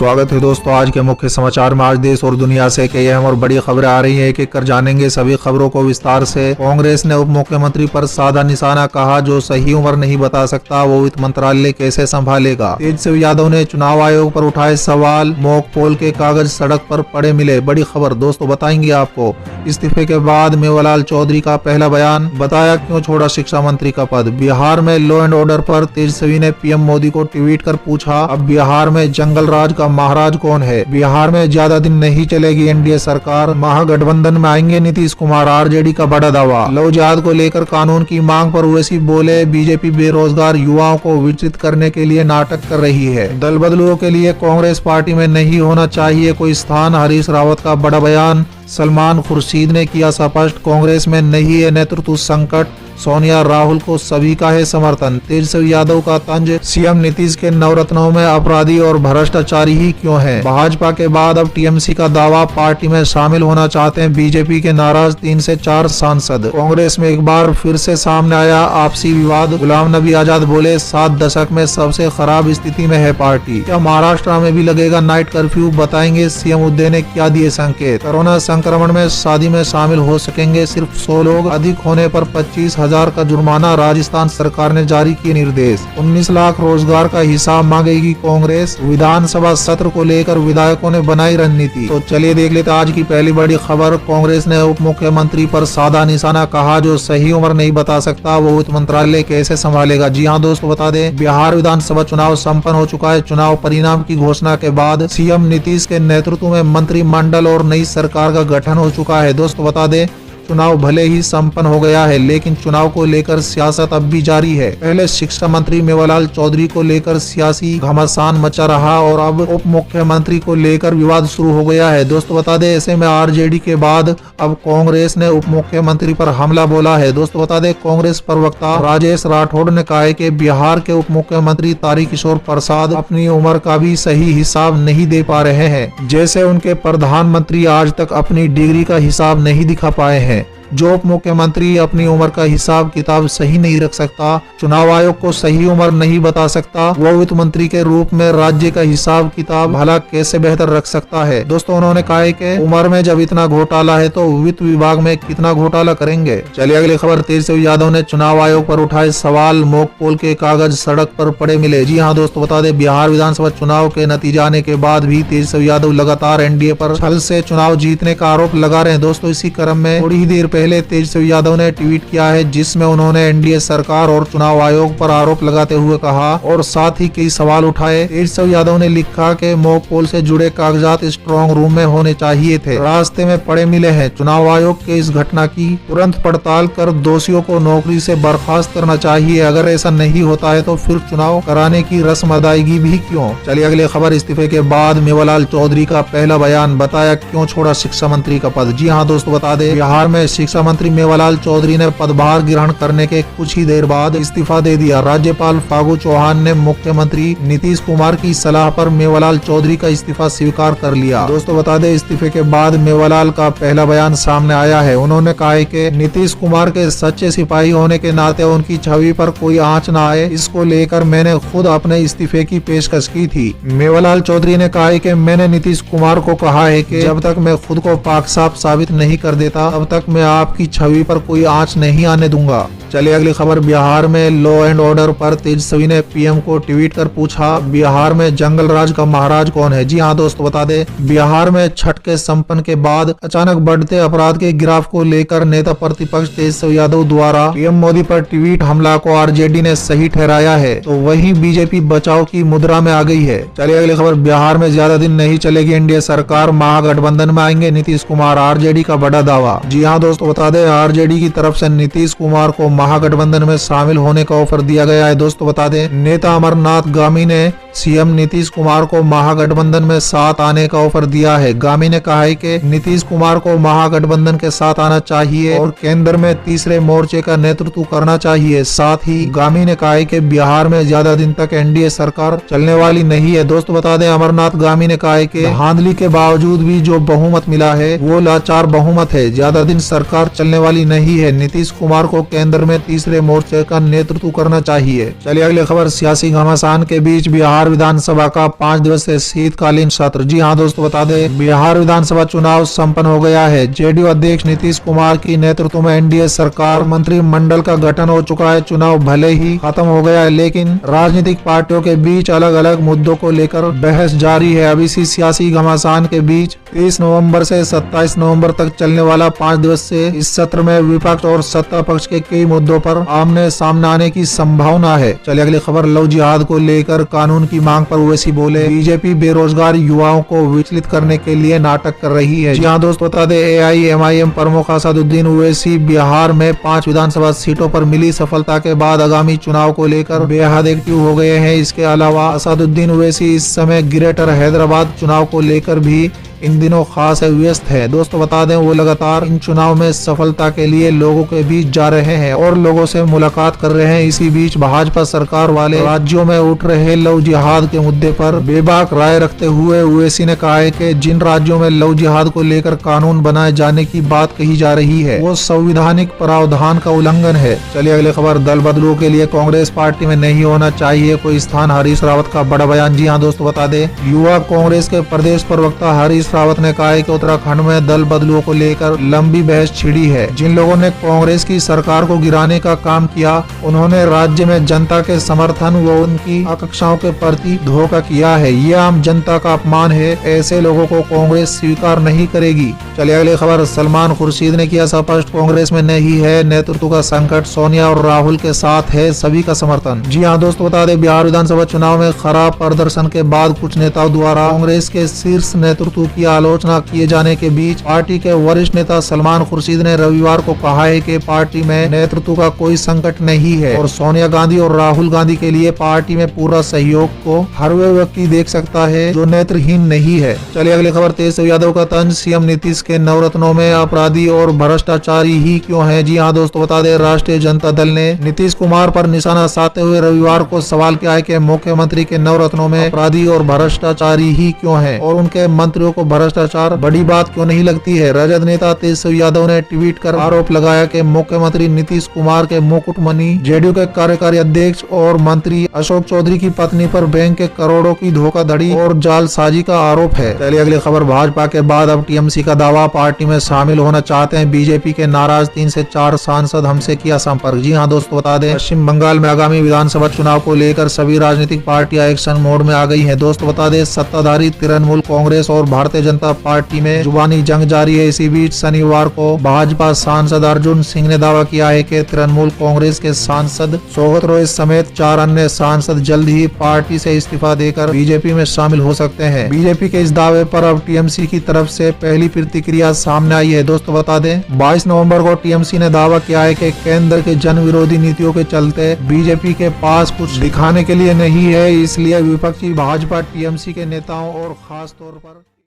स्वागत है दोस्तों आज के मुख्य समाचार में। आज देश और दुनिया से कई अहम और बड़ी खबरें आ रही हैं, एक एक कर जानेंगे सभी खबरों को विस्तार से। कांग्रेस ने उप मुख्यमंत्री पर साधा निशाना कहा, जो सही उम्र नहीं बता सकता वो वित्त मंत्रालय कैसे संभालेगा। तेजस्वी यादव ने चुनाव आयोग पर उठाए सवाल, मॉक पोल के कागज सड़क पर पड़े मिले। बड़ी खबर दोस्तों बताएंगे आपको। इस्तीफे के बाद मेवालाल चौधरी का पहला बयान, बताया क्यों छोड़ा शिक्षा मंत्री का पद। बिहार में लॉ एंड ऑर्डर पर तेजस्वी ने पीएम मोदी को ट्वीट कर पूछा, अब बिहार में जंगल राज का महाराज कौन है। बिहार में ज्यादा दिन नहीं चलेगी एनडीए सरकार, महागठबंधन में आएंगे नीतीश कुमार। आरजेडी का बड़ा दावा। लव जिहाद को लेकर कानून की मांग पर ओवैसी बोले, बीजेपी बेरोजगार युवाओं को विचलित करने के लिए नाटक कर रही है। दल बदलुओं के लिए कांग्रेस पार्टी में नहीं होना चाहिए कोई स्थान, हरीश रावत का बड़ा बयान। सलमान खुर्शीद ने किया स्पष्ट, कांग्रेस में नहीं है नेतृत्व संकट, सोनिया राहुल को सभी का है समर्थन। तेजस्वी यादव का तंज, सीएम नीतीश के नवरत्नों में अपराधी और भ्रष्टाचारी ही क्यों हैं। भाजपा के बाद अब टीएमसी का दावा, पार्टी में शामिल होना चाहते हैं बीजेपी के नाराज 3 से 4 सांसद। कांग्रेस में एक बार फिर से सामने आया आपसी विवाद, गुलाम नबी आजाद बोले 7 दशक में सबसे खराब स्थिति में है पार्टी। क्या महाराष्ट्र में भी लगेगा नाइट कर्फ्यू, बताएंगे सीएम उद्धव ने क्या दिए संकेत। कोरोना संक्रमण में शादी में शामिल हो सकेंगे सिर्फ 100 लोग, अधिक होने पर 25,000 का जुर्माना। राजस्थान सरकार ने जारी किए निर्देश। 19 लाख रोजगार का हिसाब मांगेगी कांग्रेस। विधानसभा सत्र को लेकर विधायकों ने बनाई रणनीति। तो चलिए देख लेते आज की पहली बड़ी खबर। कांग्रेस ने उप मुख्यमंत्री पर साधा निशाना कहा, जो सही उम्र नहीं बता सकता वो वित्त मंत्रालय कैसे संभालेगा। जी हाँ दोस्तों बता दें, बिहार विधानसभा चुनाव संपन्न हो चुका है। चुनाव परिणाम की घोषणा के बाद सीएम नीतीश के नेतृत्व में मंत्रिमंडल और नई सरकार का गठन हो चुका है। दोस्तों बता दें, चुनाव भले ही संपन्न हो गया है, लेकिन चुनाव को लेकर सियासत अब भी जारी है। पहले शिक्षा मंत्री मेवालाल चौधरी को लेकर सियासी घमासान मचा रहा और अब उप मुख्यमंत्री को लेकर विवाद शुरू हो गया है। दोस्तों बता दें, ऐसे में आरजेडी के बाद अब कांग्रेस ने उप मुख्यमंत्री पर हमला बोला है। दोस्तों बता दें, कांग्रेस प्रवक्ता राजेश राठौड़ ने कहा है कि बिहार के उप मुख्यमंत्री तारकिशोर प्रसाद अपनी उम्र का भी सही हिसाब नहीं दे पा रहे हैं, जैसे उनके प्रधानमंत्री आज तक अपनी डिग्री का हिसाब नहीं दिखा पाए हैं। जो उप मुख्यमंत्री अपनी उम्र का हिसाब किताब सही नहीं रख सकता, चुनाव आयोग को सही उम्र नहीं बता सकता, वो वित्त मंत्री के रूप में राज्य का हिसाब किताब भला कैसे बेहतर रख सकता है। दोस्तों उन्होंने कहा है कि उम्र में जब इतना घोटाला है तो वित्त विभाग में कितना घोटाला करेंगे। चलिए अगली खबर। तेजस्वी यादव ने चुनाव आयोग पर उठाए सवाल, मॉक पोल के कागज सड़क पर पड़े मिले। जी हाँ दोस्तों बता दें, बिहार विधानसभा चुनाव के नतीजे आने के बाद भी तेजस्वी यादव लगातार एनडीए पर छल से चुनाव जीतने का आरोप लगा रहे हैं। दोस्तों इसी क्रम में थोड़ी ही देर पहले तेजस्वी यादव ने ट्वीट किया है, जिसमें उन्होंने एनडीए सरकार और चुनाव आयोग पर आरोप लगाते हुए कहा और साथ ही कई सवाल उठाए। तेजस्वी यादव ने लिखा कि मॉक पोल से जुड़े कागजात स्ट्रांग रूम में होने चाहिए थे, रास्ते में पड़े मिले हैं। चुनाव आयोग के इस घटना की तुरंत पड़ताल कर दोषियों को नौकरी से बर्खास्त करना चाहिए। अगर ऐसा नहीं होता है तो फिर चुनाव कराने की रस्म अदायगी भी क्यों। चलिए अगली खबर। इस्तीफे के बाद मेवालाल चौधरी का पहला बयान, बताया क्यों छोड़ा शिक्षा मंत्री का पद। जी हाँ दोस्तों बता दें, बिहार में शिक्षा मंत्री मेवालाल चौधरी ने पदभार ग्रहण करने के कुछ ही देर बाद इस्तीफा दे दिया। राज्यपाल फागू चौहान ने मुख्यमंत्री नीतीश कुमार की सलाह पर मेवालाल चौधरी का इस्तीफा स्वीकार कर लिया। दोस्तों बता दें, इस्तीफे के बाद मेवालाल का पहला बयान सामने आया है। उन्होंने कहा है कि नीतीश कुमार के सच्चे सिपाही होने के नाते उनकी छवि पर कोई आंच न आए, इसको लेकर मैंने खुद अपने इस्तीफे की पेशकश की थी। मेवालाल चौधरी ने कहा है कि मैंने नीतीश कुमार को कहा है कि जब तक मैं खुद को पाक साफ साबित नहीं कर देता, तब तक मैं आपकी छवि पर कोई आंच नहीं आने दूंगा। चलिए अगली खबर। बिहार में लॉ एंड ऑर्डर पर तेजस्वी ने पीएम को ट्वीट कर पूछा, बिहार में जंगल राज का महाराज कौन है। जी हाँ दोस्तों बता दें, बिहार में छठ के संपन्न के बाद अचानक बढ़ते अपराध के गिराफ को लेकर नेता प्रतिपक्ष तेजस्वी यादव द्वारा पीएम मोदी पर ट्वीट हमला को आरजेडी ने सही ठहराया है, तो वही बीजेपी बचाव की मुद्रा में आ गई है। चलिए अगली खबर। बिहार में ज्यादा दिन नहीं चलेगी एनडीए सरकार, महागठबंधन में आएंगे नीतीश कुमार। आरजेडी का बड़ा दावा। जी हाँ दोस्तों बता दें, आरजेडी की तरफ से नीतीश कुमार को महागठबंधन में शामिल होने का ऑफर दिया गया है। दोस्तों बता दें, नेता अमरनाथ गामी ने सीएम नीतीश कुमार को महागठबंधन में साथ आने का ऑफर दिया है। गामी ने कहा है कि नीतीश कुमार को महागठबंधन के साथ आना चाहिए और केंद्र में तीसरे मोर्चे का नेतृत्व करना चाहिए। साथ ही गामी ने कहा है कि बिहार में ज्यादा दिन तक एनडीए सरकार चलने वाली नहीं है। दोस्तों बता दें, अमरनाथ गामी ने कहा है कि धांधली के बावजूद भी जो बहुमत मिला है वो लाचार बहुमत है, ज्यादा दिन सरकार चलने वाली नहीं है। नीतीश कुमार को केंद्र में तीसरे मोर्चे का नेतृत्व करना चाहिए। चलिए अगली खबर, सियासी घमासान के बीच बिहार विधानसभा का 5 दिवसीय शीतकालीन सत्र। जी हाँ दोस्तों, बता दें बिहार विधानसभा चुनाव संपन्न हो गया है। जेडीयू अध्यक्ष नीतीश कुमार की नेतृत्व में एनडीए सरकार मंत्रिमंडल का गठन हो चुका है। चुनाव भले ही खत्म हो गया है, लेकिन राजनीतिक पार्टियों के बीच अलग अलग मुद्दों को लेकर बहस जारी है। अब इसी सियासी घमासान के बीच 30 नवंबर से 27 नवंबर तक चलने वाला 5 दिवसीय इस सत्र में विपक्ष और सत्ता पक्ष के कई मुद्दों पर आमने सामने आने की संभावना है। चलिए अगली खबर, लव जिहाद को लेकर कानून की मांग पर ओवैसी बोले, बीजेपी बेरोजगार युवाओं को विचलित करने के लिए नाटक कर रही है। जी हाँ दोस्तों, बता दें AIMIM प्रमुख असदुद्दीन ओवैसी बिहार में 5 विधानसभा सीटों पर मिली सफलता के बाद आगामी चुनाव को लेकर बेहद एक्टिव हो गए हैं। इसके अलावा असदुद्दीन ओवैसी इस समय ग्रेटर हैदराबाद चुनाव को लेकर भी इन दिनों खास व्यस्त है। दोस्तों बता दें वो लगातार इन चुनाव में सफलता के लिए लोगों के बीच जा रहे हैं और लोगों से मुलाकात कर रहे हैं। इसी बीच भाजपा सरकार वाले राज्यों में उठ रहे लव जिहाद के मुद्दे पर बेबाक राय रखते हुए ओवैसी ने कहा है कि जिन राज्यों में लव जिहाद को लेकर कानून बनाए जाने की बात कही जा रही है वो संवैधानिक प्रावधान का उल्लंघन है। चलिए अगली खबर, दल बदलू के लिए कांग्रेस पार्टी में नहीं होना चाहिए कोई स्थान, हरीश रावत का बड़ा बयान। जी हाँ दोस्तों, बता दें युवा कांग्रेस के प्रदेश प्रवक्ता हरीश रावत ने कहा है कि उत्तराखंड में दल बदलुओं को लेकर लंबी बहस छिड़ी है। जिन लोगों ने कांग्रेस की सरकार को गिराने का काम किया उन्होंने राज्य में जनता के समर्थन व उनकी आकांक्षाओं के प्रति धोखा किया है। ये आम जनता का अपमान है, ऐसे लोगों को कांग्रेस स्वीकार नहीं करेगी। चलिए अगली खबर, सलमान खुर्शीद ने किया स्पष्ट कांग्रेस में नहीं है नेतृत्व का संकट, सोनिया और राहुल के साथ है सभी का समर्थन। जी हाँ दोस्तों, बता दें बिहार विधानसभा चुनाव में खराब प्रदर्शन के बाद कुछ नेताओं द्वारा कांग्रेस के शीर्ष नेतृत्व की आलोचना किए जाने के बीच पार्टी के वरिष्ठ नेता सलमान खुर्शीद ने रविवार को कहा है कि पार्टी में नेतृत्व का कोई संकट नहीं है और सोनिया गांधी और राहुल गांधी के लिए पार्टी में पूरा सहयोग को हर वे व्यक्ति देख सकता है जो नेत्रहीन नहीं है। चलिए अगली खबर, तेजस्वी यादव का तंज, सीएम नीतीश के नवरत्नों में अपराधी और भ्रष्टाचारी ही क्यों है। जी हाँ दोस्तों, बता दें राष्ट्रीय जनता दल ने नीतीश कुमार पर निशाना साधते हुए रविवार को सवाल किया है कि मुख्यमंत्री के नवरत्नों में अपराधी और भ्रष्टाचारी ही क्यों है और उनके मंत्रियों को भ्रष्टाचार बड़ी बात क्यों नहीं लगती है। राजद नेता तेजस्वी यादव ने ट्वीट कर आरोप लगाया कि मुख्यमंत्री नीतीश कुमार के मुकुटमणि जेडीयू के कार्यकारी अध्यक्ष और मंत्री अशोक चौधरी की पत्नी पर बैंक के करोड़ों की धोखाधड़ी और जालसाजी का आरोप है। चलिए अगली खबर, भाजपा के बाद अब टीएमसी का दावा, पार्टी में शामिल होना चाहते हैं बीजेपी के नाराज 3 से 4 सांसद, हमसे किया संपर्क। जी हाँ दोस्तों, बता दें पश्चिम बंगाल में आगामी विधानसभा चुनाव को लेकर सभी राजनीतिक पार्टियां एक्शन मोड में आ गई है। दोस्तों बता दें सत्ताधारी तृणमूल कांग्रेस और भारतीय जनता पार्टी में जुबानी जंग जारी है। इसी बीच शनिवार को भाजपा सांसद अर्जुन सिंह ने दावा किया है कि तृणमूल कांग्रेस के सांसद सौगत रॉय समेत 4 अन्य सांसद जल्द ही पार्टी से इस्तीफा देकर बीजेपी में शामिल हो सकते हैं। बीजेपी के इस दावे पर अब टीएमसी की तरफ से पहली प्रतिक्रिया सामने आई है। दोस्तों बता दें 22 नवंबर को टीएमसी ने दावा किया है कि केंद्र के जन विरोधी नीतियों के चलते बीजेपी के पास कुछ दिखाने के लिए नहीं है, इसलिए विपक्षी भाजपा टीएमसी के नेताओं और खास तौर पर